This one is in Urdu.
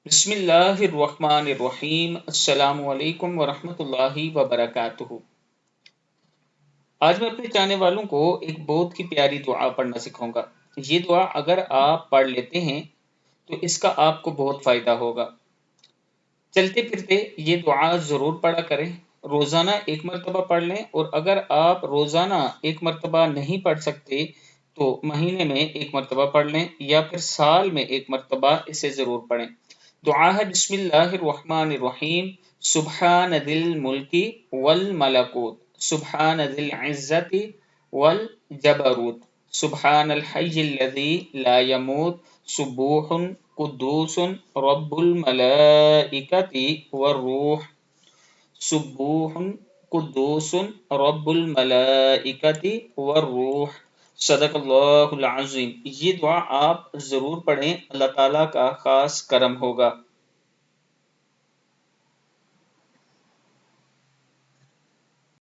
بسم اللہ الرحمن الرحیم۔ السلام علیکم ورحمۃ اللہ وبرکاتہ۔ آج میں اپنے چاہنے والوں کو ایک بہت کی پیاری دعا پڑھنا سکھاؤں گا۔ یہ دعا اگر آپ پڑھ لیتے ہیں تو اس کا آپ کو بہت فائدہ ہوگا۔ چلتے پھرتے یہ دعا ضرور پڑھا کریں، روزانہ ایک مرتبہ پڑھ لیں، اور اگر آپ روزانہ ایک مرتبہ نہیں پڑھ سکتے تو مہینے میں ایک مرتبہ پڑھ لیں، یا پھر سال میں ایک مرتبہ اسے ضرور پڑھیں۔ دعا ہے بسم اللہ الرحمن الرحیم۔ سبحان ذی الملک والملکوت، سبحان ذی العزت والجبروت، سبحان الحی الذی لا يموت، سبوح قدوس رب الملائکۃ والروح، سبوح قدوس رب الملائکۃ والروح۔ صدق اللہ العظیم۔ یہ دعا آپ ضرور پڑھیں، اللہ تعالیٰ کا خاص کرم ہوگا۔